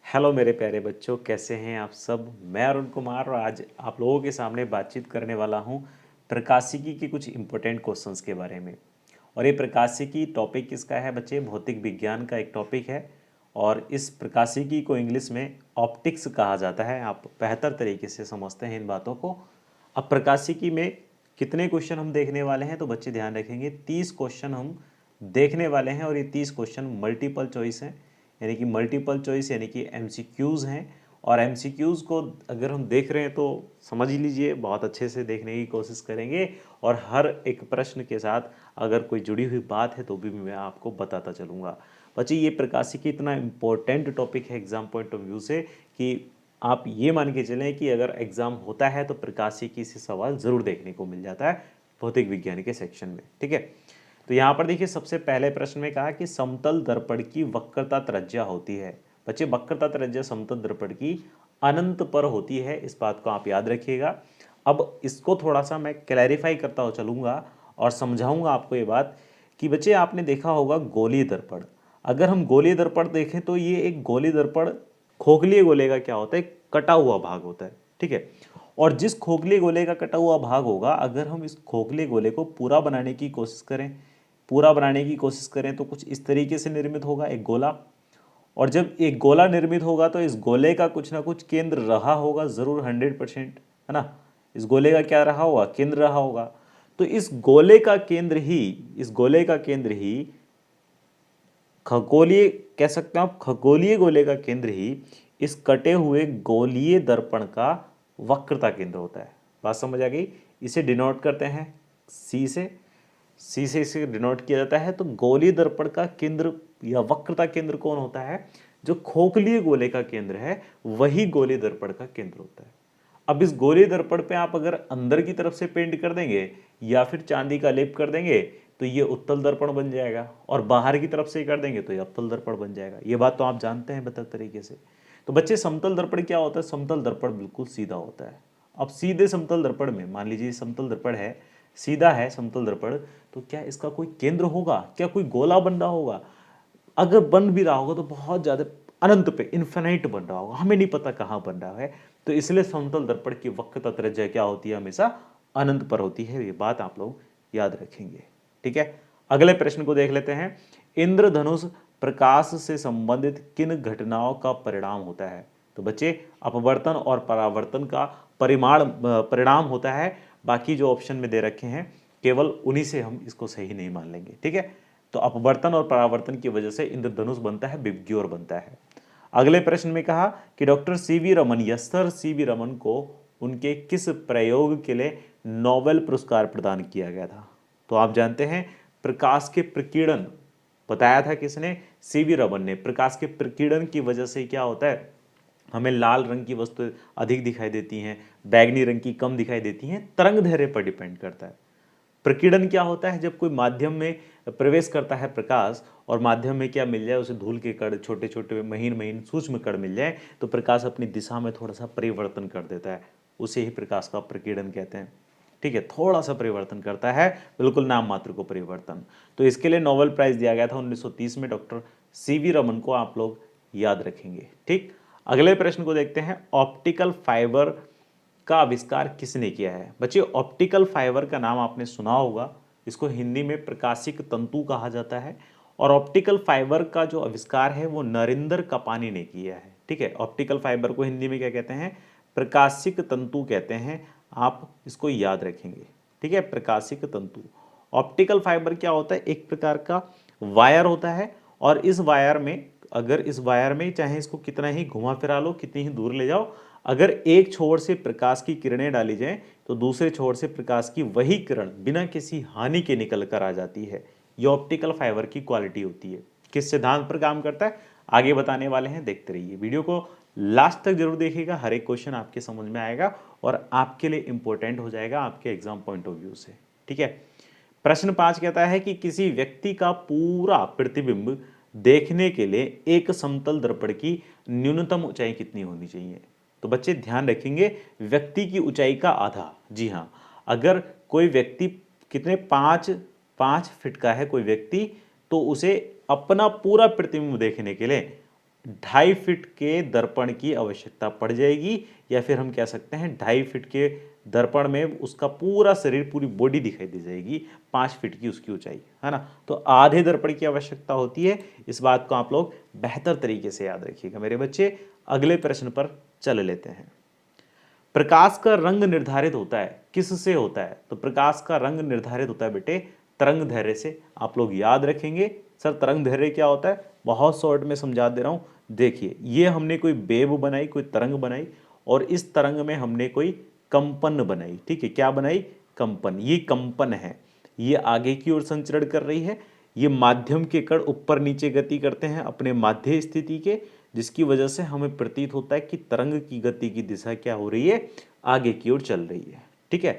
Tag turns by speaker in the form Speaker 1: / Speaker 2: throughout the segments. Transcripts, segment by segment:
Speaker 1: Hello मेरे प्यारे बच्चों, कैसे हैं आप सब। मैं अरुण कुमार और आज आप लोगों के सामने बातचीत करने वाला हूं प्रकाशिकी के कुछ इम्पोर्टेंट क्वेश्चंस के बारे में। और ये प्रकाशिकी टॉपिक किसका है बच्चे? भौतिक विज्ञान का एक टॉपिक है। और इस प्रकाशिकी को इंग्लिश में ऑप्टिक्स कहा जाता है। आप बेहतर तरीके से समझते हैं इन बातों को। अब प्रकाशिकी में कितने क्वेश्चन हम देखने वाले हैं, तो बच्चे ध्यान रखेंगे 30 क्वेश्चन हम देखने वाले हैं। और ये 30 क्वेश्चन मल्टीपल चॉइस हैं, यानी कि मल्टीपल चॉइस यानी कि एमसीक्यूज़ हैं। और एमसीक्यूज़ को अगर हम देख रहे हैं तो समझ लीजिए, बहुत अच्छे से देखने की कोशिश करेंगे। और हर एक प्रश्न के साथ अगर कोई जुड़ी हुई बात है तो भी मैं आपको बताता चलूँगा। बच्चे, ये प्रकाशिकी इतना इम्पोर्टेंट टॉपिक है एग्ज़ाम पॉइंट ऑफ व्यू से कि आप ये मान के चलें कि अगर एग्ज़ाम होता है तो प्रकाशिकी से सवाल ज़रूर देखने को मिल जाता है भौतिक विज्ञान के सेक्शन में। ठीक है, तो यहाँ पर देखिए, सबसे पहले प्रश्न में कहा कि समतल दर्पण की वक्रता त्रिज्या होती है। बच्चे, वक्रता त्रिज्या समतल दर्पण की अनंत पर होती है, इस बात को आप याद रखिएगा। अब इसको थोड़ा सा मैं क्लैरिफाई करता हुआ चलूँगा और समझाऊंगा आपको ये बात कि बच्चे, आपने देखा होगा गोलीय दर्पण। अगर हम गोलीय दर्पण देखें तो ये एक गोलीय दर्पण खोखली गोले का क्या होता है, कटा हुआ भाग होता है। ठीक है, और जिस खोखली गोले का कटा हुआ भाग होगा, अगर हम इस खोखली गोले को पूरा बनाने की कोशिश करें, तो कुछ इस तरीके से निर्मित होगा एक गोला। और जब एक गोला निर्मित होगा तो इस गोले का कुछ ना कुछ केंद्र रहा होगा ज़रूर, 100%, है ना। इस गोले का क्या रहा होगा? केंद्र रहा होगा। तो इस गोले का केंद्र ही खगोलीय, कह सकते हैं आप, खगोलीय गोले का केंद्र ही इस कटे हुए गोलीय दर्पण का वक्रता केंद्र होता है। बात समझ आ गई? इसे डिनोट करते हैं सी से इसे डिनोट किया जाता है। तो गोलीय दर्पण का केंद्र या वक्रता केंद्र कौन होता है? जो खोखलीय गोले का केंद्र है वही गोलीय दर्पण का केंद्र होता है। अब इस गोलीय दर्पण पे आप अगर अंदर की तरफ से पेंट कर देंगे या फिर चांदी का लेप कर देंगे तो ये उत्तल दर्पण बन जाएगा, और बाहर की तरफ से कर देंगे तो ये अवतल दर्पण बन जाएगा। ये बात तो आप जानते हैं बेहतर तरीके से। तो बच्चे, समतल दर्पण क्या होता है? समतल दर्पण बिल्कुल सीधा होता है। अब सीधे समतल दर्पण में मान लीजिए समतल दर्पण है, सीधा है समतल दर्पण, तो क्या इसका कोई केंद्र होगा? क्या कोई गोला बन रहा होगा? अगर बन भी रहा होगा तो बहुत ज़्यादा अनंत पे, इन्फिनाइट बन रहा होगा, हमें नहीं पता कहाँ बन रहा है। तो इसलिए समतल दर्पण की वक्रता त्रिज्या क्या होती है? हमेशा अनंत पर होती है। ये बात आप लोग याद रखेंगे। ठीक है, अगले प्रश्न को देख लेते हैं। इंद्रधनुष प्रकाश से संबंधित किन घटनाओं का परिणाम होता है? तो बच्चे, अपवर्तन और परावर्तन का परिणाम होता है। बाकी जो ऑप्शन में दे रखे हैं केवल उन्हीं से हम इसको सही नहीं मान लेंगे। ठीक है, तो अपवर्तन और परावर्तन की वजह से इंद्रधनुष बनता है, विबग्योर बनता है। अगले प्रश्न में कहा कि डॉक्टर सीवी रमन या सर सीवी रमन को उनके किस प्रयोग के लिए नोबेल पुरस्कार प्रदान किया गया था? तो आप जानते हैं प्रकाश के प्रकीर्णन, बताया था किसने? सीवी रमन ने। प्रकाश के प्रकीर्णन की वजह से क्या होता है, हमें लाल रंग की वस्तु अधिक दिखाई देती हैं, बैगनी रंग की कम दिखाई देती हैं। तरंग दैर्ध्य पर डिपेंड करता है। प्रकीर्णन क्या होता है? जब कोई माध्यम में प्रवेश करता है प्रकाश, और माध्यम में क्या मिल जाए उसे, धूल के कण, छोटे छोटे महीन महीन सूक्ष्म कण मिल जाए, तो प्रकाश अपनी दिशा में थोड़ा सा परिवर्तन कर देता है। उसे ही प्रकाश का प्रकीर्णन कहते हैं। ठीक है, थोड़ा सा परिवर्तन करता है, बिल्कुल नाम मात्र को परिवर्तन। तो इसके लिए नोबेल प्राइज दिया गया था 1930 में। डॉक्टर सीवी रमन को आप लोग याद रखेंगे। ठीक, अगले प्रश्न को देखते हैं। ऑप्टिकल फाइबर का आविष्कार किसने किया है? बच्चे, ऑप्टिकल फाइबर का नाम आपने सुना होगा। इसको हिंदी में प्रकाशिक तंतु कहा जाता है। और ऑप्टिकल फाइबर का जो आविष्कार है वो नरेंद्र कपानी ने किया है। ठीक है, ऑप्टिकल फाइबर को हिंदी में क्या कहते हैं? प्रकाशिक तंतु कहते हैं। आप इसको याद रखेंगे। ठीक है, प्रकाशिक तंतु। ऑप्टिकल फाइबर क्या होता है? एक प्रकार का वायर होता है, और इस वायर में, अगर इस वायर में चाहे इसको कितना ही घुमा फिरा लो, कितनी ही दूर ले जाओ, अगर एक छोर से प्रकाश की किरणें डाली जाएं तो दूसरे छोर से प्रकाश की वही किरण बिना किसी हानि के निकल कर आ जाती है। यह ऑप्टिकल फाइबर की क्वालिटी होती है। किस सिद्धांत पर काम करता है आगे बताने वाले हैं, देखते रहिए वीडियो को, लास्ट तक जरूर देखिएगा। हर एक क्वेश्चन आपके समझ में आएगा और आपके लिए इंपॉर्टेंट हो जाएगा आपके एग्जाम पॉइंट ऑफ व्यू से। ठीक है, प्रश्न 5 कहता है कि किसी व्यक्ति का पूरा प्रतिबिंब देखने के लिए एक समतल दर्पण की न्यूनतम ऊंचाई कितनी होनी चाहिए? तो बच्चे ध्यान रखेंगे, व्यक्ति की ऊंचाई का आधा। जी हाँ, अगर कोई व्यक्ति कितने 5 फीट का है कोई व्यक्ति, तो उसे अपना पूरा प्रतिबिंब देखने के लिए 2.5 फीट के दर्पण की आवश्यकता पड़ जाएगी, या फिर हम कह सकते हैं 2.5 फीट के दर्पण में उसका पूरा शरीर, पूरी बॉडी दिखाई दे जाएगी, 5 फीट की उसकी ऊंचाई, है ना। तो आधे दर्पण की आवश्यकता होती है। इस बात को आप लोग बेहतर तरीके से याद रखिएगा मेरे बच्चे। अगले प्रश्न पर चल लेते हैं। प्रकाश का रंग निर्धारित होता है किससे होता है? तो प्रकाश का रंग निर्धारित होता है बेटे तरंग दैर्ध्य से। आप लोग याद रखेंगे सर तरंग दैर्ध्य क्या होता है, बहुत शॉर्ट में समझा दे रहा हूं। देखिए ये हमने कोई वेव बनाई, कोई तरंग बनाई, और इस तरंग में हमने कोई कंपन बनाई, ठीक है, क्या बनाई, कंपन। ये कंपन है, ये आगे की ओर संचरण कर रही है, ये माध्यम के कण ऊपर नीचे गति करते हैं अपने माध्य स्थिति के, जिसकी वजह से हमें प्रतीत होता है कि तरंग की गति की दिशा क्या हो रही है, आगे की ओर चल रही है, ठीक है।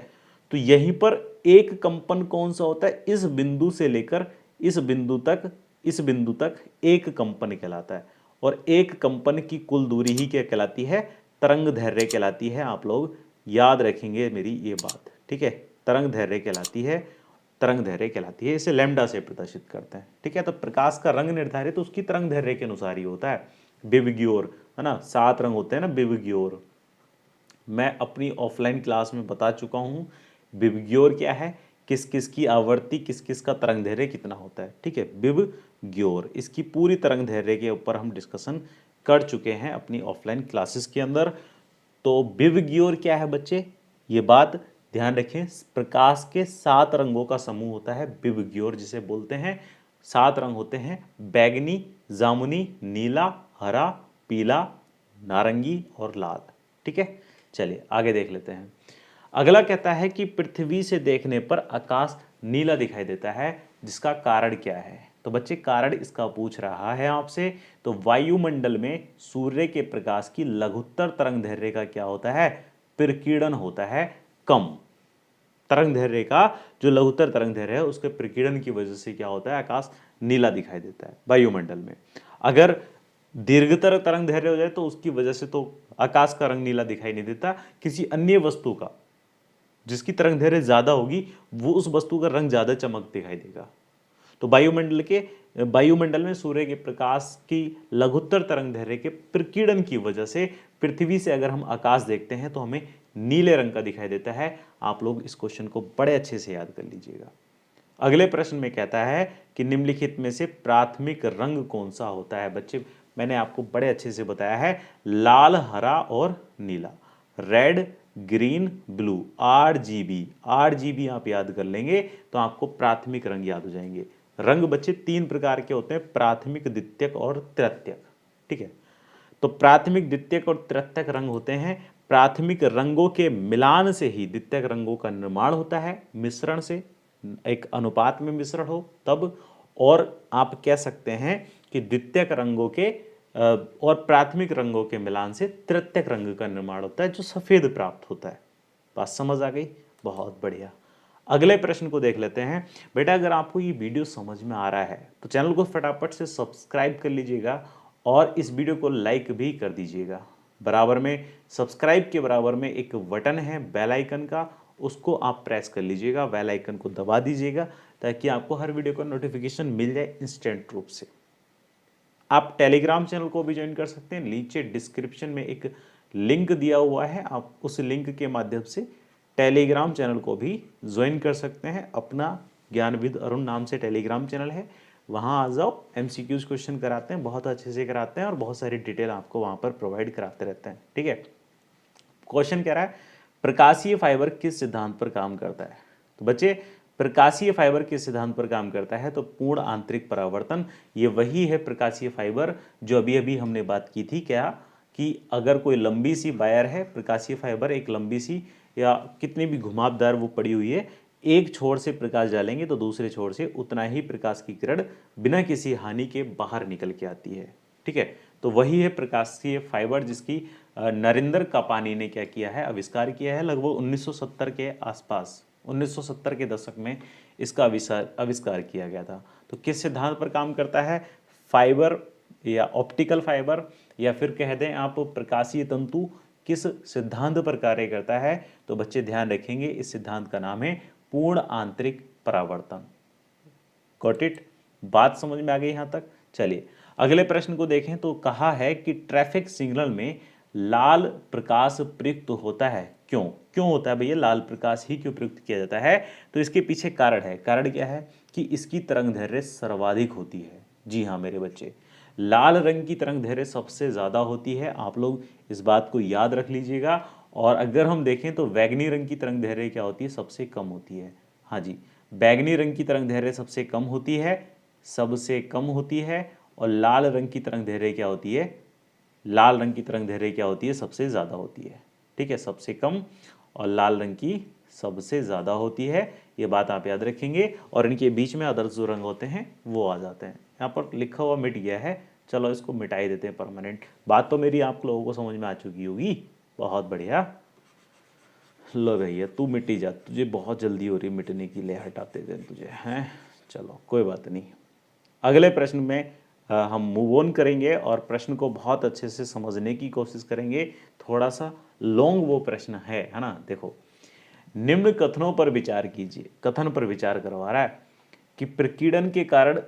Speaker 1: तो यहीं पर एक कंपन कौन सा होता है, इस बिंदु से लेकर इस बिंदु तक एक कंपन कहलाता है, और एक कंपन की कुल दूरी ही क्या कहलाती है, तरंग दैर्ध्य कहलाती है। आप लोग याद रखेंगे मेरी ये बात, ठीक है, तरंग दैर्ध्य कहलाती है, तरंग दैर्ध्य कहलाती है। इसे लैम्डा से प्रदर्शित करते हैं, ठीक है। तो प्रकाश का रंग निर्धारित तो उसकी तरंग दैर्ध्य के अनुसार ही होता है। विबग्योर, है ना, 7 रंग होते हैं ना विबग्योर, मैं अपनी ऑफलाइन क्लास में बता चुका हूं विबग्योर क्या है, किस किस की आवर्ती, किस किस का तरंग दैर्ध्य कितना होता है, ठीक है। विबग्योर, इसकी पूरी तरंग दैर्ध्य के ऊपर हम डिस्कशन कर चुके हैं अपनी ऑफलाइन क्लासेस के अंदर। तो विबग्योर क्या है बच्चे, ये बात ध्यान रखें, प्रकाश के 7 रंगों का समूह होता है विबग्योर, जिसे बोलते हैं। 7 रंग होते हैं, बैगनी, जामुनी, नीला, हरा, पीला, नारंगी और लाल, ठीक है। चलिए आगे देख लेते हैं। अगला कहता है कि पृथ्वी से देखने पर आकाश नीला दिखाई देता है, जिसका कारण क्या है? तो बच्चे कारण इसका पूछ रहा है आपसे। तो वायुमंडल में सूर्य के प्रकाश की लघुत्तर तरंग दैर्ध्य का क्या होता है, प्रकीर्णन होता है कम। तरंग दैर्ध्य का जो लघुत्तर तरंग दैर्ध्य है उसके प्रकीर्णन की वजह से क्या होता है, आकाश नीला दिखाई देता है वायुमंडल में। अगर दीर्घतर तरंग दैर्ध्य हो जाए तो उसकी वजह से तो आकाश का रंग नीला दिखाई नहीं देता, किसी अन्य वस्तु का जिसकी तरंग दैर्ध्य ज्यादा होगी वो उस वस्तु का रंग ज्यादा चमक दिखाई देगा। तो वायुमंडल में सूर्य के प्रकाश की लघुत्तर तरंग दैर्ध्य के प्रकीर्णन की वजह से पृथ्वी से अगर हम आकाश देखते हैं तो हमें नीले रंग का दिखाई देता है। आप लोग इस क्वेश्चन को बड़े अच्छे से याद कर लीजिएगा। अगले प्रश्न में कहता है कि निम्नलिखित में से प्राथमिक रंग कौन सा होता है? बच्चे मैंने आपको बड़े अच्छे से बताया है, लाल, हरा और नीला, रेड, ग्रीन, ब्लू, आरजीबी आप याद कर लेंगे तो आपको प्राथमिक रंग याद हो जाएंगे। रंग बच्चे 3 प्रकार के होते हैं, प्राथमिक, द्वितीयक और तृतीयक, ठीक है। तो प्राथमिक, द्वितीयक और तृतीयक रंग होते हैं। प्राथमिक रंगों के मिलान से ही द्वितीयक रंगों का निर्माण होता है, मिश्रण से, एक अनुपात में मिश्रण हो तब। और आप कह सकते हैं कि द्वितीयक रंगों के और प्राथमिक रंगों के मिलान से तृतीयक रंग का निर्माण होता है, जो सफेद प्राप्त होता है। बात समझ आ गई, बहुत बढ़िया। अगले प्रश्न को देख लेते हैं। बेटा अगर आपको ये वीडियो समझ में आ रहा है तो चैनल को फटाफट से सब्सक्राइब कर लीजिएगा और इस वीडियो को लाइक भी कर दीजिएगा। बराबर में सब्सक्राइब के बराबर में एक बटन है बेल आइकन का, उसको आप प्रेस कर लीजिएगा, बेल आइकन को दबा दीजिएगा ताकि आपको हर वीडियो का नोटिफिकेशन मिल जाए इंस्टेंट रूप से। आप टेलीग्राम चैनल को भी ज्वाइन कर सकते हैं, नीचे डिस्क्रिप्शन में एक लिंक दिया हुआ है, आप उस लिंक के माध्यम से टेलीग्राम चैनल को भी ज्वाइन कर सकते हैं। अपना ज्ञानविद अरुण नाम से टेलीग्राम चैनल है, वहाँ आ जाओ, MCQs क्वेश्चन कराते हैं, बहुत अच्छे से कराते हैं और बहुत सारी डिटेल आपको वहाँ पर प्रोवाइड कराते रहते हैं, ठीक है। क्वेश्चन कह रहा है प्रकाशीय फाइबर किस सिद्धांत पर काम करता है? तो बच्चे प्रकाशीय फाइबर किस सिद्धांत पर काम करता है? तो पूर्ण आंतरिक परावर्तन। ये वही है प्रकाशीय फाइबर जो अभी अभी हमने बात की थी, क्या कि अगर कोई लंबी सी वायर है, प्रकाशीय फाइबर एक लंबी सी या कितनी भी घुमावदार वो पड़ी हुई है, एक छोर से प्रकाश डालेंगे तो दूसरे छोर से उतना ही प्रकाश की किरण बिना किसी हानि के बाहर निकल के आती है, ठीक है। तो वही है प्रकाशीय फाइबर जिसकी नरेंद्र कापानी ने क्या किया है, आविष्कार किया है लगभग 1970 के आसपास, 1970 के दशक में इसका आविष्कार किया गया था। तो किस सिद्धांत पर काम करता है? फाइबर या ऑप्टिकल फाइबर या फिर कह दें आप प्रकाशीय तंतु किस सिद्धांत पर कार्य करता है? तो बच्चे ध्यान रखेंगे इस सिद्धांत का नाम है पूर्ण आंतरिक परावर्तन। Got it? बात समझ में आ गई यहां तक? चलिए अगले प्रश्न को देखें तो कहा है कि ट्रैफिक सिग्नल में लाल प्रकाश प्रयुक्त होता है, क्यों? क्यों होता है भैया लाल प्रकाश ही क्यों प्रयुक्त किया जाता है? तो इसके पीछे कारण है। कारण क्या है कि इसकी तरंग दैर्घ्य सर्वाधिक होती है। जी हाँ मेरे बच्चे, लाल रंग की तरंग दैर्घ्य सबसे ज़्यादा होती है। आप लोग इस बात को याद रख लीजिएगा। और अगर हम देखें तो बैगनी रंग की तरंग दैर्घ्य क्या होती है? सबसे कम होती है। हाँ जी, बैगनी रंग की तरंग दैर्घ्य सबसे कम होती है, सबसे कम होती है। और लाल रंग की तरंग दैर्घ्य क्या होती है? लाल रंग की तरंग दैर्घ्य क्या होती है? सबसे ज़्यादा होती है। ठीक है, सबसे कम और लाल रंग की सबसे ज़्यादा होती है। ये बात आप याद रखेंगे। और इनके बीच में अदर्स जो रंग होते हैं वो आ जाते हैं। यहाँ पर लिखा हुआ मिट गया है, चलो इसको मिटा ही देते हैं परमानेंट। बात तो मेरी आप लोगों को समझ में आ चुकी होगी। बहुत बढ़िया। लो भैया तू मिटी जा, तुझे बहुत जल्दी हो रही मिटने की, ले हटाते थे तुझे हैं। चलो कोई बात नहीं। अगले प्रश्न में हम मूव ऑन करेंगे और प्रश्न को बहुत अच्छे से समझने की कोशिश करेंगे। थोड़ा सा लॉन्ग वो प्रश्न है ना। देखो, निम्न कथनों पर विचार कीजिए। कथन पर विचार करवा रहा है कि प्रकीर्णन के कारण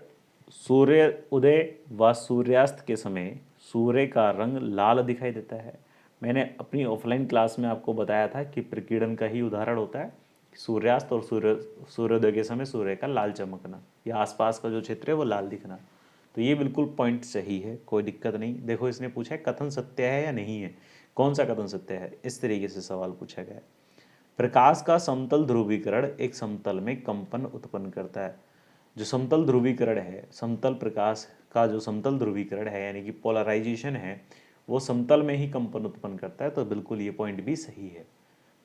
Speaker 1: सूर्य उदय व सूर्यास्त के समय सूर्य का रंग लाल दिखाई देता है। मैंने अपनी ऑफलाइन क्लास में आपको बताया था कि प्रकीर्णन का ही उदाहरण होता है सूर्यास्त और सूर्योदय के समय सूर्य का लाल चमकना या आसपास का जो क्षेत्र है वो लाल दिखना। तो ये बिल्कुल पॉइंट सही है, कोई दिक्कत नहीं। देखो इसने पूछा है कथन सत्य है या नहीं है, कौन सा कथन सत्य है, इस तरीके से सवाल पूछा गया है। प्रकाश का समतल ध्रुवीकरण एक समतल में कंपन उत्पन्न करता है। जो समतल ध्रुवीकरण है, समतल प्रकाश का जो समतल ध्रुवीकरण है यानी कि पोलराइजेशन है, वो समतल में ही कंपन उत्पन्न करता है। तो बिल्कुल ये पॉइंट भी सही है।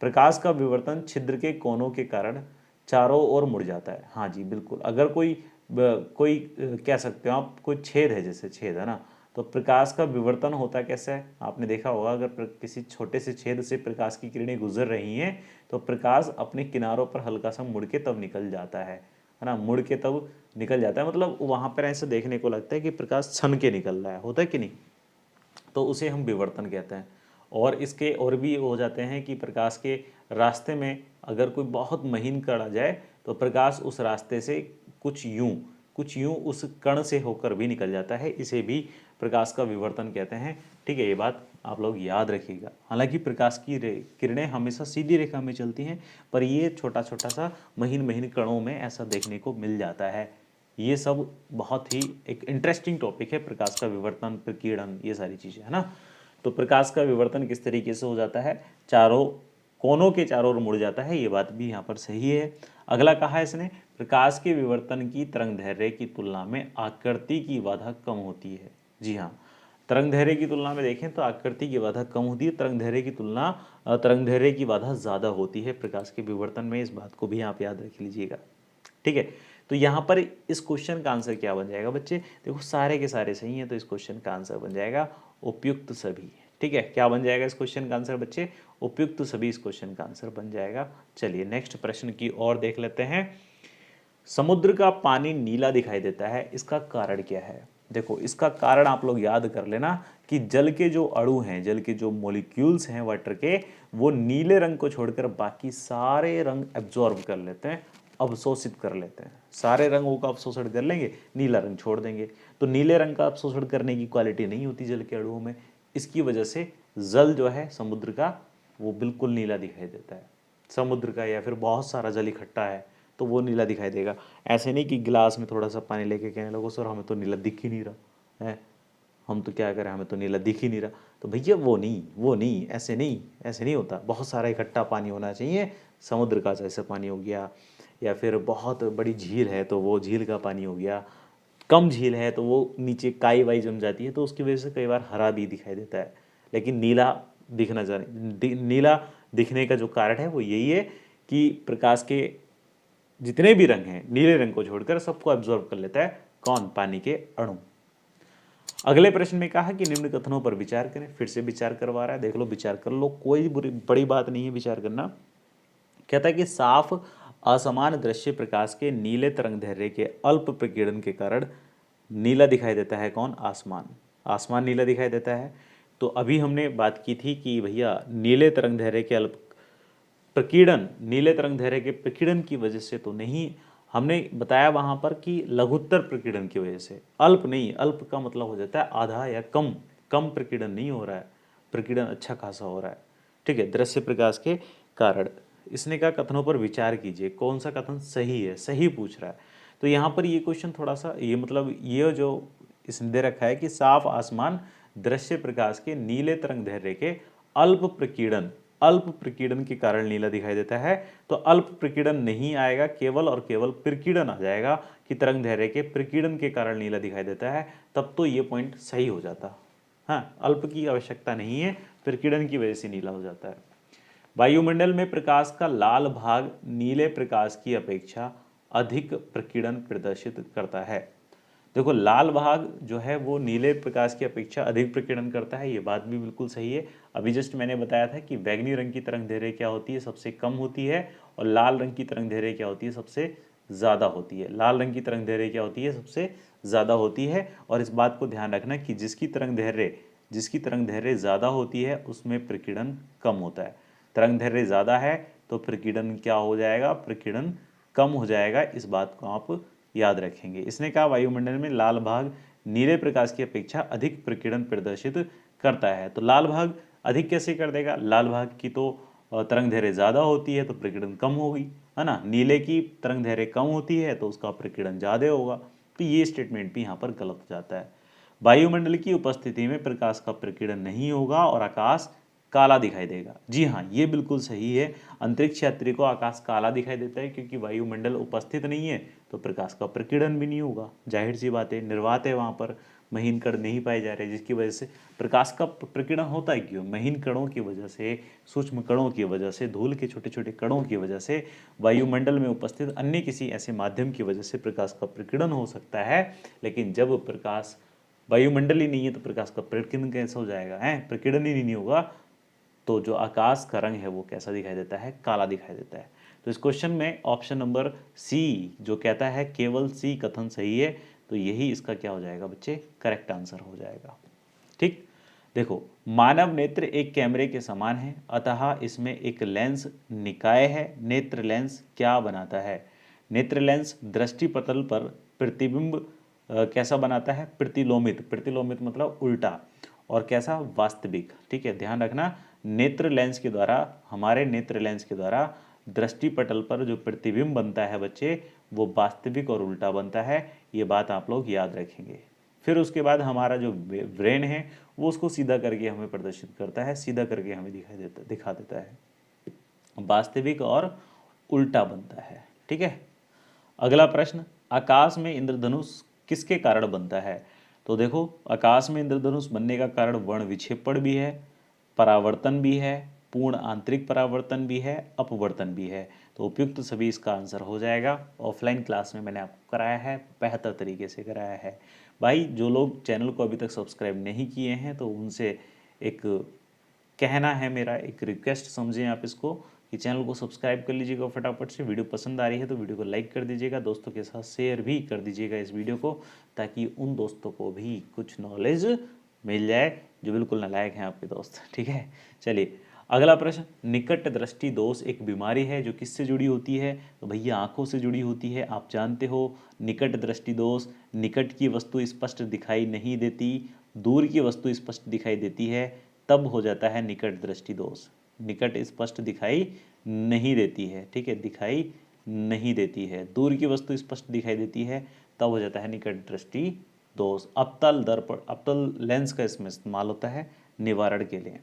Speaker 1: प्रकाश का विवर्तन छिद्र के कोनों के कारण चारों ओर मुड़ जाता है। हाँ जी बिल्कुल, अगर कोई कह सकते हो आप, कोई छेद है, जैसे छेद है ना, तो प्रकाश का विवर्तन होता कैसे है? आपने देखा होगा, अगर किसी छोटे से छेद से प्रकाश की किरणें गुजर रही हैं तो प्रकाश अपने किनारों पर हल्का सा मुड़ के तब निकल जाता है ना, मुड़ के तब निकल जाता है। मतलब वहाँ पर ऐसे देखने को लगता है कि प्रकाश छन के निकल रहा है, होता है कि नहीं? तो उसे हम विवर्तन कहते हैं। और इसके और भी हो जाते हैं कि प्रकाश के रास्ते में अगर कोई बहुत महीन कण आ जाए तो प्रकाश उस रास्ते से कुछ यूं उस कण से होकर भी निकल जाता है, इसे भी प्रकाश का विवर्तन कहते हैं। ठीक है, ये बात आप लोग याद रखिएगा। हालांकि प्रकाश की किरणें हमेशा सीधी रेखा में चलती हैं, पर ये छोटा छोटा सा महीन महीन कणों में ऐसा देखने को मिल जाता है। ये सब बहुत ही एक इंटरेस्टिंग टॉपिक है, प्रकाश का विवर्तन, प्रकीर्णन, ये सारी चीज़ें है ना। तो प्रकाश का विवर्तन किस तरीके से हो जाता है? चारों कोनों के चारों ओर मुड़ जाता है, ये बात भी यहाँ पर सही है। अगला कहा है इसने, प्रकाश के विवर्तन की तरंग दैर्घ्य की तुलना में आकृति की बाधा कम होती है। जी हाँ, तरंग दैर्घ्य की तुलना में देखें तो आकृति की बाधा कम होती है, तरंग दैर्घ्य की बाधा ज़्यादा होती है प्रकाश के विवर्तन में। इस बात को भी आप याद रख लीजिएगा। ठीक है, तो यहाँ पर इस क्वेश्चन का आंसर क्या बन जाएगा बच्चे? देखो सारे के सारे सही हैं, तो इस क्वेश्चन का आंसर बन जाएगा उपयुक्त सभी। ठीक है, क्या बन जाएगा इस क्वेश्चन का आंसर बच्चे? उपयुक्त सभी इस क्वेश्चन का आंसर बन जाएगा। चलिए नेक्स्ट प्रश्न की ओर देख लेते हैं। समुद्र का पानी नीला दिखाई देता है, इसका कारण क्या है? देखो इसका कारण आप लोग याद कर लेना कि जल के जो अणु हैं, जल के जो मॉलिक्यूल्स हैं वाटर के, वो नीले रंग को छोड़कर बाकी सारे रंग एब्जॉर्ब कर लेते हैं, अवशोषित कर लेते हैं। सारे रंगों का अवशोषण कर लेंगे, नीला रंग छोड़ देंगे। तो नीले रंग का अवशोषण करने की क्वालिटी नहीं होती जल के अणुओं में। इसकी वजह से जल जो है समुद्र का, वो बिल्कुल नीला दिखाई देता है। समुद्र का या फिर बहुत सारा जल इकट्ठा है तो वो नीला दिखाई देगा। ऐसे नहीं कि गिलास में थोड़ा सा पानी लेके कहने लगो सर हमें तो नीला दिख ही नहीं रहा है, हम तो क्या करें, हमें तो नीला दिख ही नहीं रहा। तो भैया वो नहीं, ऐसे नहीं होता। बहुत सारा इकट्ठा पानी होना चाहिए समुद्र का, जैसे पानी हो गया, या फिर बहुत बड़ी झील है तो वो झील का पानी हो गया। कम झील है तो वो नीचे काई वाई जम जाती है, तो उसकी वजह से कई बार हरा भी दिखाई देता है। लेकिन नीला नीला दिखने का जो कारण है वो यही है कि प्रकाश के जितने भी रंग हैं नीले रंग को छोड़कर सबको एब्जॉर्ब कर लेता है। कौन? पानी के अणु। अगले प्रश्न में कहा कि निम्न कथनों पर विचार करें। फिर से विचार करवा रहा है, देख लो, विचार कर लो, कोई बड़ी बात नहीं है विचार करना। कहता है कि साफ असमान दृश्य प्रकाश के नीले तरंग दैर्घ्य के अल्प प्रकीर्णन के कारण नीला दिखाई देता है। कौन? आसमान नीला दिखाई देता है। तो अभी हमने बात की थी कि भैया नीले तरंग दैर्घ्य के अल्प प्रकीर्णन, नीले तरंग दैर्घ्य के प्रकीर्णन की वजह से तो नहीं हमने बताया वहाँ पर कि लघुत्तर प्रकीर्णन की वजह से, अल्प नहीं, अल्प का मतलब हो जाता है आधा या कम, कम प्रकीर्णन नहीं हो रहा है, प्रकीर्णन अच्छा खासा हो रहा है, ठीक है, दृश्य प्रकाश के कारण। इसने कहा कथनों पर विचार कीजिए, कौन सा कथन सही है, सही पूछ रहा है। तो यहाँ पर ये क्वेश्चन थोड़ा सा, ये मतलब ये जो इसने दे रखा है कि साफ आसमान दृश्य प्रकाश के नीले तरंग दैर्ध्य के अल्प प्रकीर्णन, अल्प प्रकीर्णन के कारण नीला दिखाई देता है। तो अल्प प्रकीर्णन नहीं आएगा, केवल और केवल प्रकीर्णन आ जाएगा कि तरंग दैर्ध्य के प्रकीर्णन के कारण नीला दिखाई देता है, तब तो ये पॉइंट सही हो जाता। हाँ, अल्प की आवश्यकता नहीं है, प्रकीर्णन की वजह से नीला हो जाता है। वायुमंडल में प्रकाश का लाल भाग नीले प्रकाश की अपेक्षा अधिक प्रकीर्णन प्रदर्शित करता है। देखो, लाल भाग जो है वो नीले प्रकाश की अपेक्षा अधिक प्रकीर्णन करता है, ये बात भी बिल्कुल सही है। अभी जस्ट मैंने बताया था कि बैंगनी रंग की तरंग दैर्ध्य क्या होती है, सबसे कम होती है, और लाल रंग की तरंग दैर्ध्य क्या होती है, सबसे ज़्यादा होती है। लाल रंग की तरंग दैर्ध्य क्या होती है, सबसे ज़्यादा होती है। और इस बात को ध्यान रखना कि जिसकी तरंग दैर्ध्य ज़्यादा होती है उसमें प्रकीर्णन कम होता है। तरंग दैर्ध्य ज़्यादा है तो प्रकीर्णन क्या हो जाएगा, प्रकीर्णन कम हो जाएगा। इस बात को आप याद रखेंगे। इसने कहा वायुमंडल में लाल भाग नीले प्रकाश की अपेक्षा अधिक प्रकीर्णन प्रदर्शित करता है। तो लाल भाग अधिक कैसे कर देगा, लाल भाग की तो तरंग दैर्ध्य ज़्यादा होती है तो प्रकीर्णन कम होगी, है ना। नीले की तरंग दैर्ध्य कम होती है तो उसका प्रकीर्णन ज़्यादा होगा। तो ये स्टेटमेंट भी यहाँ पर गलत हो जाता है। वायुमंडल की उपस्थिति में प्रकाश का प्रकीर्णन नहीं होगा और आकाश काला दिखाई देगा। जी हाँ, ये बिल्कुल सही है। अंतरिक्ष यात्री को आकाश काला दिखाई देता है क्योंकि वायुमंडल उपस्थित नहीं है, तो प्रकाश का प्रकीर्णन भी नहीं होगा। जाहिर सी बात है, निर्वात है, वहाँ पर महीन कण नहीं पाए जा रहे, जिसकी वजह से प्रकाश का प्रकीर्णन होता है। क्यों? महीन कणों की वजह से, सूक्ष्म कणों की वजह से, धूल के छोटे छोटे कणों की वजह से, वायुमंडल में उपस्थित अन्य किसी ऐसे माध्यम की वजह से प्रकाश का प्रकीर्णन हो सकता है। लेकिन जब प्रकाश वायुमंडल ही नहीं है तो प्रकाश का प्रकीर्णन कैसे हो जाएगा, है, प्रकीर्णन ही नहीं होगा। तो जो आकाश का रंग है वो कैसा दिखाई देता है, काला दिखाई देता है। तो इस क्वेश्चन में ऑप्शन नंबर सी जो कहता है केवल सी कथन सही है, तो यही इसका क्या हो जाएगा बच्चे, करेक्ट आंसर हो जाएगा। ठीक, देखो, मानव नेत्र एक कैमरे के समान है, अतः इसमें एक लेंस निकाय है। नेत्र लेंस क्या बनाता है? नेत्र लेंस दृष्टि पटल पर प्रतिबिंब कैसा बनाता है, प्रतिलोमित, प्रतिलोमित मतलब उल्टा, और कैसा, वास्तविक। ठीक है, ध्यान रखना, नेत्र लेंस के द्वारा, हमारे नेत्र लेंस के द्वारा दृष्टि पटल पर जो प्रतिबिंब बनता है बच्चे, वो वास्तविक और उल्टा बनता है। ये बात आप लोग याद रखेंगे। फिर उसके बाद हमारा जो ब्रेन है वो उसको सीधा करके हमें प्रदर्शित करता है, सीधा करके हमें दिखा देता है, वास्तविक और उल्टा बनता है। ठीक है, अगला प्रश्न, आकाश में इंद्रधनुष किसके कारण बनता है? तो देखो, आकाश में इंद्रधनुष बनने का कारण वर्ण विक्षेपण भी है, परावर्तन भी है, पूर्ण आंतरिक परावर्तन भी है, अपवर्तन भी है। तो उपयुक्त सभी इसका आंसर हो जाएगा। ऑफलाइन क्लास में मैंने आपको कराया है, बेहतर तरीके से कराया है। भाई, जो लोग चैनल को अभी तक सब्सक्राइब नहीं किए हैं तो उनसे एक कहना है मेरा, एक रिक्वेस्ट समझें आप इसको, कि चैनल को सब्सक्राइब कर लीजिएगा फटाफट से। वीडियो पसंद आ रही है तो वीडियो को लाइक कर दीजिएगा, दोस्तों के साथ शेयर भी कर दीजिएगा इस वीडियो को, ताकि उन दोस्तों को भी कुछ नॉलेज मिल जाए जो बिल्कुल नालायक हैं आपके दोस्त। ठीक है, चलिए अगला प्रश्न, निकट दृष्टि दोष एक बीमारी है जो किससे जुड़ी होती है? तो भैया आंखों से जुड़ी होती है। आप जानते हो, निकट दृष्टि दोष, निकट की वस्तु स्पष्ट दिखाई नहीं देती, दूर की वस्तु स्पष्ट दिखाई देती है, तब हो जाता है निकट दृष्टि दोष। निकट स्पष्ट दिखाई नहीं देती है, ठीक है, दिखाई नहीं देती है, दूर की वस्तु स्पष्ट दिखाई देती है, तब हो जाता है निकट दृष्टि दोष। अवतल दर्पण, अवतल लेंस का इसमें इस्तेमाल होता है निवारण के लिए।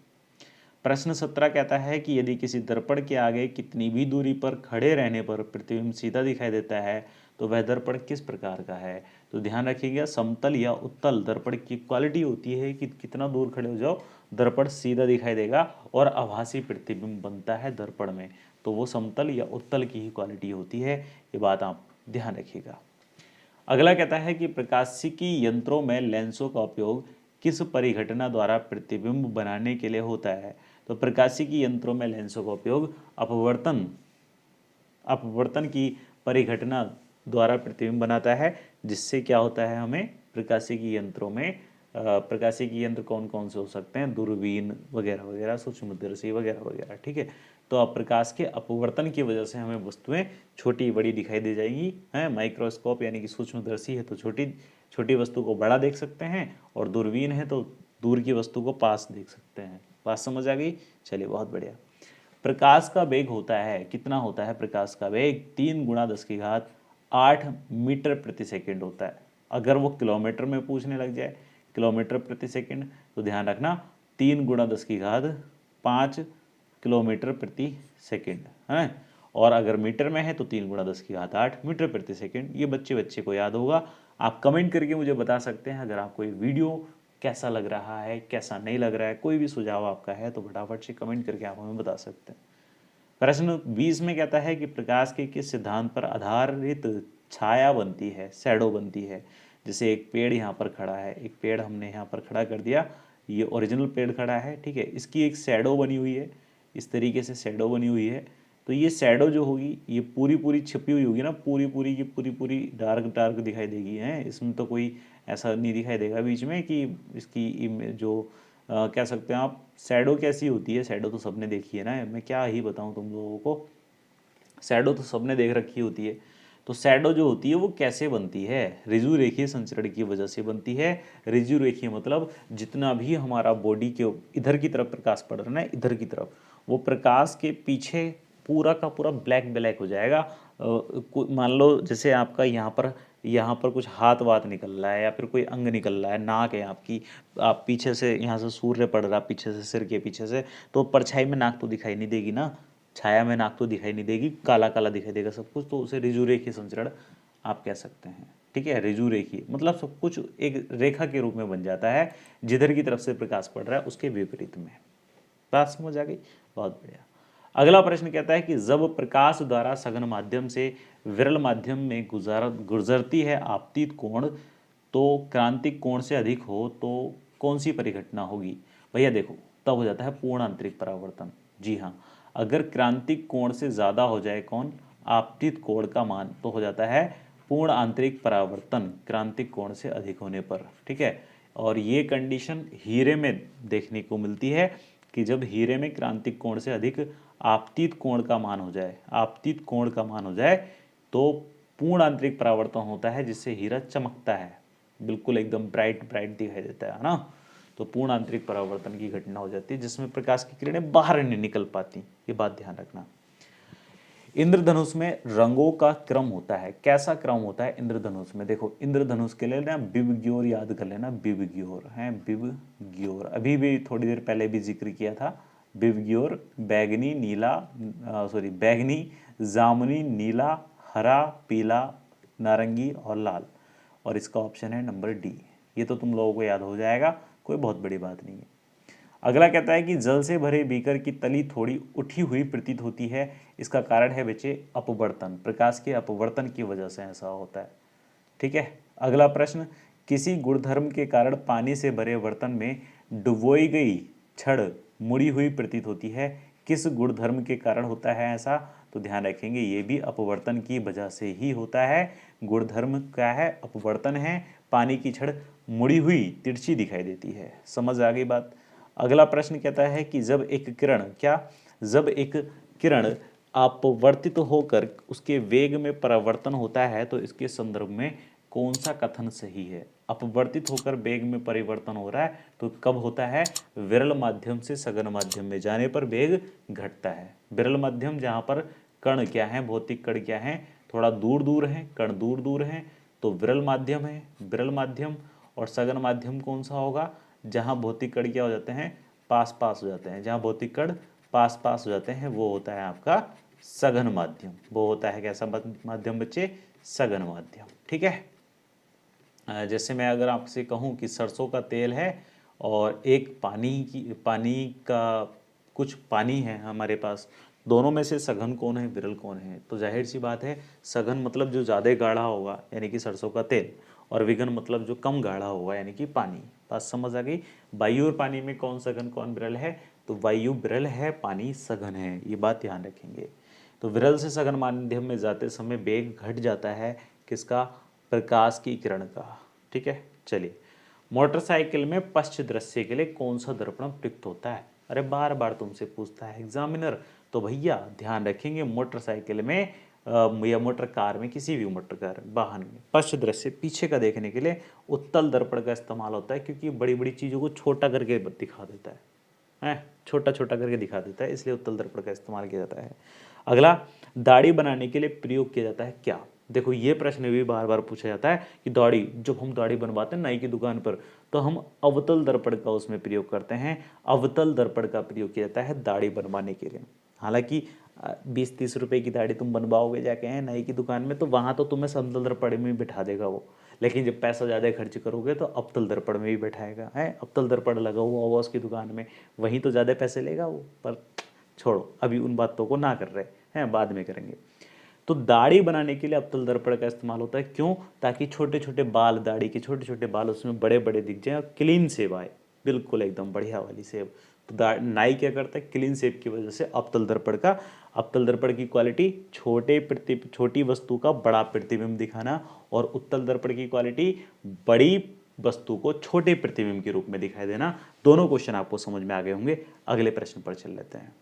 Speaker 1: प्रश्न 17 कहता है कि यदि किसी दर्पण के आगे कितनी भी दूरी पर खड़े रहने पर प्रतिबिंब सीधा दिखाई देता है तो वह दर्पण किस प्रकार का है? तो ध्यान रखिएगा, समतल या उत्तल दर्पण की क्वालिटी होती है कि कितना दूर खड़े हो जाओ दर्पण सीधा दिखाई देगा और आभासी प्रतिबिंब बनता है दर्पण में, तो वो समतल या उत्तल की ही क्वालिटी होती है। ये बात आप ध्यान रखिएगा। अगला कहता है कि प्रकाशिकी यंत्रों में लेंसों का उपयोग किस परिघटना द्वारा प्रतिबिंब बनाने के लिए होता है? तो प्रकाशिकी यंत्रों में लेंसों का उपयोग अपवर्तन की परिघटना द्वारा प्रतिबिंब बनाता है, जिससे क्या होता है, हमें प्रकाशिकी यंत्रों में प्रकाशिकी यंत्र कौन कौन से हो सकते हैं, दूरबीन वगैरह वगैरह, सूक्ष्मदर्शी वगैरह वगैरह। ठीक है, तो प्रकाश के अपवर्तन की वजह से हमें वस्तुएं छोटी बड़ी दिखाई दे जाएंगी हैं। माइक्रोस्कोप यानी कि सूक्ष्मदर्शी है तो छोटी छोटी वस्तु को बड़ा देख सकते हैं, और दूरबीन है तो दूर की वस्तु को पास देख सकते हैं। बात समझ आ गई? चलिए बहुत बढ़िया। प्रकाश का वेग होता है, कितना होता है प्रकाश का वेग? 3 गुणा 10⁸ मीटर प्रति सेकंड होता है। अगर वो किलोमीटर में पूछने लग जाए, किलोमीटर प्रति सेकंड, तो ध्यान रखना 3 गुणा 10⁵ किलोमीटर प्रति सेकंड है। और अगर मीटर में है तो 3 गुणा 10⁸ मीटर प्रति सेकंड। ये बच्चे को याद होगा। आप कमेंट करके मुझे बता सकते हैं अगर आपको ये वीडियो कैसा लग रहा है, कैसा नहीं लग रहा है, कोई भी सुझाव आपका है तो फटाफट से कमेंट करके आप हमें बता सकते हैं। प्रश्न 20 में कहता है कि प्रकाश के किस सिद्धांत पर आधारित छाया बनती है, शैडो बनती है। जैसे एक पेड़ यहाँ पर खड़ा है, एक पेड़ हमने यहाँ पर खड़ा कर दिया, ये ओरिजिनल पेड़ खड़ा है, ठीक है, इसकी एक शैडो बनी हुई है, इस तरीके से शैडो बनी हुई है। तो ये शैडो जो होगी ये पूरी छिपी हुई होगी ना, पूरी डार्क दिखाई देगी है। इसमें तो कोई ऐसा नहीं दिखाई देगा बीच में कि इसकी जो कह सकते हैं आप शैडो कैसी होती है। शैडो तो सबने देखी है ना, मैं क्या ही बताऊं तुम लोगों को, शैडो तो सबने देख रखी होती है। तो शैडो जो होती है वो कैसे बनती है? ऋजु रेखीय संचरण की वजह से बनती है। ऋजु रेखीय मतलब जितना भी हमारा बॉडी के इधर की तरफ प्रकाश पड़ रहा है ना, इधर की तरफ, वो प्रकाश के पीछे पूरा का पूरा ब्लैक हो जाएगा। मान लो जैसे आपका यहाँ पर कुछ हाथ वात निकल रहा है या फिर कोई अंग निकल रहा है, नाक है आपकी, आप पीछे से यहाँ से सूर्य पड़ रहा है पीछे से, सिर के पीछे से, तो परछाई में नाक तो दिखाई नहीं देगी ना, छाया में नाक तो दिखाई नहीं देगी, काला काला दिखाई देगा सब कुछ। तो उसे ऋजु रेखीय संचरण आप कह सकते हैं, ठीक है। ऋजु रेखीय मतलब सब कुछ एक रेखा के रूप में बन जाता है, जिधर की तरफ से प्रकाश पड़ रहा है उसके विपरीत में। बात समझ आ गई? बहुत बढ़िया। अगला प्रश्न कहता है कि जब प्रकाश द्वारा सघन माध्यम से विरल माध्यम में गुजरती है आपतित कोण, तो क्रांतिक कोण से अधिक हो तो कौन सी परिघटना होगी? भैया देखो, तब हो जाता है पूर्ण आंतरिक परावर्तन। जी हाँ, अगर क्रांतिक कोण से ज़्यादा हो जाए कौन? आपतित कोण का मान, तो हो जाता है पूर्ण आंतरिक परावर्तन क्रांतिक कोण से अधिक होने पर, ठीक है। और ये कंडीशन हीरे में देखने को मिलती है कि जब हीरे में क्रांतिक कोण से अधिक आपतित कोण का मान हो जाए, आपतित कोण का मान हो जाए, तो पूर्ण आंतरिक परावर्तन होता है, जिससे हीरा चमकता है, बिल्कुल एकदम ब्राइट दिखाई देता है ना। तो पूर्ण आंतरिक परावर्तन की घटना हो जाती है जिसमें प्रकाश की किरणें बाहर नहीं निकल पाती। ये बात ध्यान रखना। इंद्रधनुष में रंगों का क्रम होता है, कैसा क्रम होता है इंद्रधनुष में? देखो, इंद्रधनुष के लिए ना बिबग्योर याद कर लेना, बिबग्योर है, बिबग्योर, अभी भी थोड़ी देर पहले भी जिक्र किया था। बिबग्योर बैगनी, नीला, बैगनी, जामुनी, नीला, हरा, पीला, नारंगी और लाल, और इसका ऑप्शन है नंबर डी। ये तो तुम लोगों को याद हो जाएगा, कोई बहुत बड़ी बात नहीं है। अगला कहता है कि जल से भरे बीकर की तली थोड़ी उठी हुई प्रतीत होती है, इसका कारण है बच्चे अपवर्तन, प्रकाश के अपवर्तन की वजह से ऐसा होता है, ठीक है। अगला प्रश्न, किसी गुणधर्म के कारण पानी से भरे बर्तन में डुबोई गई छड़ मुड़ी हुई प्रतीत होती है, किस गुणधर्म के कारण होता है ऐसा? तो ध्यान रखेंगे ये भी अपवर्तन की वजह से ही होता है। गुणधर्म क्या है? अपवर्तन है। पानी की छड़ मुड़ी हुई तिरछी दिखाई देती है। समझ आ गई बात? अगला प्रश्न कहता है कि जब एक किरण अपवर्तित होकर उसके वेग में परिवर्तन होता है तो इसके संदर्भ में कौन सा कथन सही है? अपवर्तित होकर वेग में परिवर्तन हो रहा है तो कब होता है? विरल माध्यम से सघन माध्यम में जाने पर वेग घटता है। विरल माध्यम जहाँ पर कण क्या है, भौतिक कण क्या है, थोड़ा दूर दूर है, कण दूर दूर है, तो विरल माध्यम है, विरल माध्यम। और सघन माध्यम कौन सा होगा? जहाँ भौतिक कण क्या हो जाते हैं? पास पास हो जाते हैं। जहाँ भौतिक कण पास पास हो जाते हैं वो होता है आपका सघन माध्यम। वो होता है कैसा माध्यम बच्चे? सघन माध्यम, ठीक है। जैसे मैं अगर आपसे कहूँ कि सरसों का तेल है और एक पानी का कुछ पानी है हमारे पास, दोनों में से सघन कौन है, विरल कौन है? तो जाहिर सी बात है सघन मतलब जो ज़्यादा गाढ़ा होगा यानी कि सरसों का तेल, और विघन मतलब जो कम गाढ़ा होगा यानी कि पानी। बात समझ आ गई? वायु और पानी में कौन सघन कौन विरल है? तो वायु विरल है, पानी सघन है, ये बात ध्यान रखेंगे। तो विरल से सघन माध्यम में जाते समय वेग घट जाता है, किसका? प्रकाश की किरण का, ठीक है। चलिए, मोटरसाइकिल में पश्च दृश्य के लिए कौन सा दर्पण प्रयुक्त होता है? अरे बार बार तुमसे पूछता है एग्जामिनर। तो भैया ध्यान रखेंगे, मोटरसाइकिल में या मोटर कार में, किसी भी मोटर कार वाहन में पश्च दृश्य पीछे का देखने के लिए उत्तल दर्पण का इस्तेमाल होता है, क्योंकि बड़ी बड़ी चीज़ों को छोटा करके दिखा देता है, छोटा छोटा करके दिखा देता है, इसलिए उत्तल दर्पण का इस्तेमाल किया जाता है। अगला, दाढ़ी बनाने के लिए प्रयोग किया जाता है क्या? देखो ये प्रश्न भी बार बार पूछा जाता है कि दाढ़ी, जब हम दाढ़ी बनवाते हैं नाई की दुकान पर, तो हम अवतल दर्पण का उसमें प्रयोग करते हैं। अवतल दर्पण का प्रयोग किया जाता है दाढ़ी बनवाने के लिए। हालांकि 20-30 रुपए की दाढ़ी तुम बनवाओगे जाके हैं नाई की दुकान में, तो वहाँ तो तुम्हें समतल दर्पण में बिठा देगा वो, लेकिन जब पैसा ज़्यादा खर्च करोगे तो अवतल दर्पण में भी बैठाएगा है। अवतल दर्पण लगा हुआ होगा उसकी दुकान में, वहीं तो ज़्यादा पैसे लेगा वो। पर छोड़ो, अभी उन बातों को ना कर रहे हैं, बाद में करेंगे। तो दाढ़ी बनाने के लिए अवतल दर्पण का इस्तेमाल होता है, क्यों? ताकि छोटे छोटे बाल, दाढ़ी के छोटे छोटे बाल उसमें बड़े बड़े दिख जाए और क्लीन शेप आए, बिल्कुल एकदम बढ़िया वाली शेप। तो नाई क्या करता है, क्लीन शेप की वजह से अवतल दर्पण की क्वालिटी छोटी वस्तु का बड़ा प्रतिबिंब दिखाना, और उत्तल दर्पण की क्वालिटी बड़ी वस्तु को छोटे प्रतिबिंब के रूप में दिखाई देना। दोनों क्वेश्चन आपको समझ में आ गए होंगे। अगले प्रश्न पर चल लेते हैं।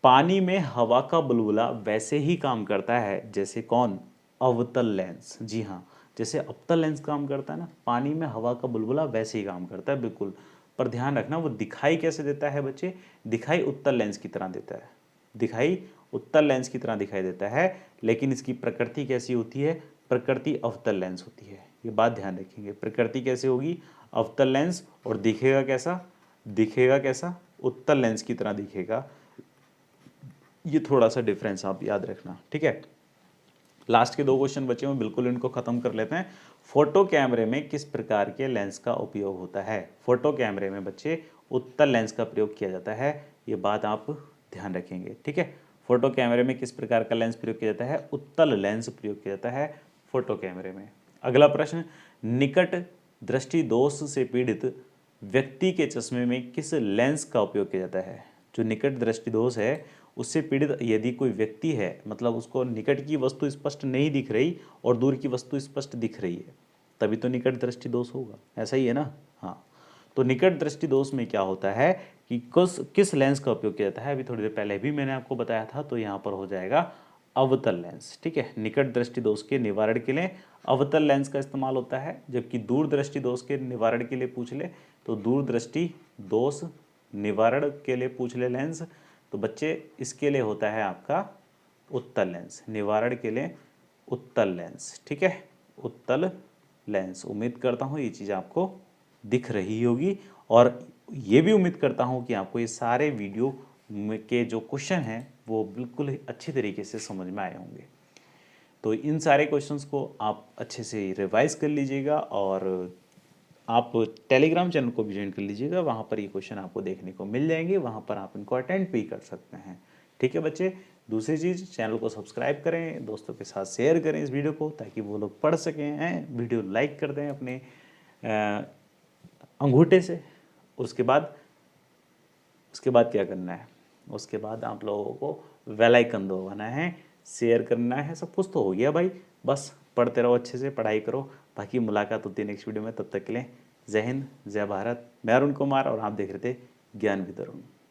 Speaker 1: पानी में हवा का बुलबुला वैसे ही काम करता है जैसे कौन? अवतल लेंस। जी हाँ, जैसे अवतल लेंस काम करता है ना, पानी में हवा का बुलबुला वैसे ही काम करता है, बिल्कुल। पर ध्यान रखना, वो दिखाई कैसे देता है बच्चे? दिखाई उत्तल लेंस की तरह देता है, दिखाई उत्तल लेंस की तरह दिखाई देता है, लेकिन इसकी प्रकृति कैसी होती है? प्रकृति अवतल लेंस होती है। ये बात ध्यान रखेंगे, प्रकृति कैसे होगी? अवतल लेंस। और दिखेगा कैसा? दिखेगा कैसा? उत्तल लेंस की तरह दिखेगा। ये थोड़ा सा डिफरेंस आप याद रखना, ठीक है। लास्ट के 2 क्वेश्चन बचे हुए, बिल्कुल इनको खत्म कर लेते हैं। फोटो कैमरे में किस प्रकार के लेंस का उपयोग होता है? फोटो कैमरे में बच्चे उत्तल लेंस का प्रयोग किया जाता है, ये बात आप ध्यान रखेंगे, ठीक है। फोटो कैमरे में किस प्रकार का लेंस प्रयोग किया जाता है? उत्तल लेंस प्रयोग किया जाता है फोटो कैमरे में। अगला प्रश्न, निकट दृष्टि दोष से पीड़ित व्यक्ति के चश्मे में किस लेंस का उपयोग किया जाता है? जो निकट दृष्टि दोष है उससे पीड़ित यदि कोई व्यक्ति है, मतलब उसको निकट की वस्तु स्पष्ट नहीं दिख रही और दूर की वस्तु स्पष्ट दिख रही है, तभी तो निकट दृष्टि दोष होगा, ऐसा ही है ना। हाँ, तो निकट दृष्टि दोष में क्या होता है कि किस लेंस का उपयोग किया जाता है? अभी थोड़ी देर पहले भी मैंने आपको बताया था, तो यहाँ पर हो जाएगा अवतल लेंस, ठीक है। निकट दृष्टि दोष के निवारण के लिए अवतल लेंस का इस्तेमाल होता है, जबकि दूर दृष्टि दोष के निवारण के लिए पूछ ले तो दूर दृष्टि दोष निवारण के लिए पूछ ले लेंस, तो बच्चे इसके लिए होता है आपका उत्तल लेंस, निवारण के लिए उत्तल लेंस, ठीक है, उत्तल लेंस। उम्मीद करता हूँ ये चीज़ आपको दिख रही होगी, और ये भी उम्मीद करता हूँ कि आपको ये सारे वीडियो के जो क्वेश्चन हैं वो बिल्कुल अच्छी तरीके से समझ में आए होंगे। तो इन सारे क्वेश्चंस को आप अच्छे से रिवाइज कर लीजिएगा, और आप टेलीग्राम चैनल को भी ज्वाइन कर लीजिएगा, वहाँ पर ये क्वेश्चन आपको देखने को मिल जाएंगे, वहाँ पर आप इनको अटेंड भी कर सकते हैं, ठीक है बच्चे। दूसरी चीज़, चैनल को सब्सक्राइब करें, दोस्तों के साथ शेयर करें इस वीडियो को, ताकि वो लोग पढ़ सकें हैं। वीडियो लाइक कर दें अपने अंगूठे से। उसके बाद क्या करना है? उसके बाद आप लोगों को बेल आइकन दबाना है, शेयर करना है, सब कुछ तो हो गया भाई। बस पढ़ते रहो, अच्छे से पढ़ाई करो, बाकी मुलाकात होती है नेक्स्ट वीडियो में। तब तक के लिए जय हिंद, जय भारत। मैं अरुण कुमार और आप देख रहे थे ज्ञान वितरण।